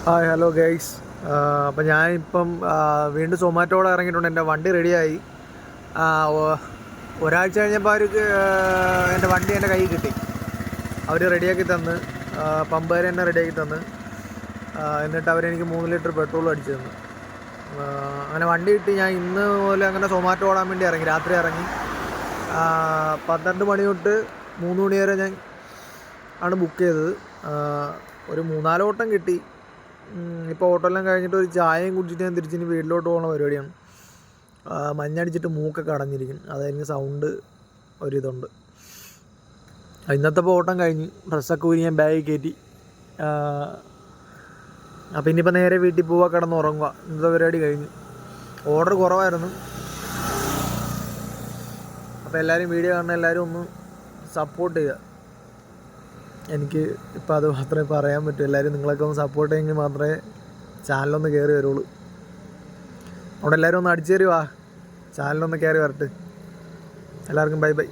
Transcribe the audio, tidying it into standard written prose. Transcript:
Hi hello guys. അപ്പം ഞാനിപ്പം വീണ്ടും സൊമാറ്റോടെ ഇറങ്ങിയിട്ടുണ്ട്. എൻ്റെ വണ്ടി റെഡിയായി. ഒരാഴ്ച കഴിഞ്ഞപ്പോൾ അവർക്ക് എൻ്റെ വണ്ടി എൻ്റെ കയ്യിൽ കിട്ടി. അവർ റെഡിയാക്കി തന്ന്, പമ്പുകാർ തന്നെ റെഡിയാക്കി തന്ന്. എന്നിട്ട് അവരെനിക്ക് 3 ലിറ്റർ പെട്രോൾ അടിച്ചു തന്നു. അങ്ങനെ വണ്ടി കിട്ടി. ഞാൻ ഇന്ന് പോലെ അങ്ങനെ സൊമാറ്റോ ഓടാൻ വേണ്ടി ഇറങ്ങി. രാത്രി ഇറങ്ങി 12 മണി തൊട്ട് 3 മണി വരെ ഞാൻ ആണ് ബുക്ക് ചെയ്തത്. ഒരു 3-4 ഓട്ടം കിട്ടി. ഇപ്പോൾ ഓട്ടമെല്ലാം കഴിഞ്ഞിട്ട് ഒരു ചായയും കുടിച്ചിട്ട് ഞാൻ തിരിച്ചിനി വീട്ടിലോട്ട് പോകുന്ന പരിപാടിയാണ്. മഞ്ഞടിച്ചിട്ട് മൂക്കൊക്കെ അടഞ്ഞിരിക്കും, അതെനിക്ക് സൗണ്ട് ഒരിതുണ്ട്. ഇന്നത്തെ ഓട്ടം കഴിഞ്ഞ് ഡ്രസ്സൊക്കെ ഊരി ഞാൻ ബാഗിൽ കയറ്റി. അപ്പം ഇനിയിപ്പോൾ നേരെ വീട്ടിൽ പോവുക, കിടന്ന് ഉറങ്ങുക. ഇന്നത്തെ പരിപാടി കഴിഞ്ഞു. ഓർഡർ കുറവായിരുന്നു. അപ്പോൾ എല്ലാവരും വീഡിയോ കാണുന്ന എല്ലാവരും ഒന്ന് സപ്പോർട്ട് ചെയ്യുക. എനിക്ക് ഇപ്പോൾ അത് മാത്രമേ പറയാൻ പറ്റൂ. എല്ലാവരും നിങ്ങളൊക്കെ ഒന്ന് സപ്പോർട്ട് ചെയ്യുമെങ്കിൽ മാത്രമേ ചാനലൊന്ന് കയറി വരുള്ളൂ. അവിടെ എല്ലാവരും ഒന്ന് അടിച്ചേറി വാ, ചാനലൊന്ന് കയറി വരട്ടെ. എല്ലാവർക്കും ബൈ ബൈ.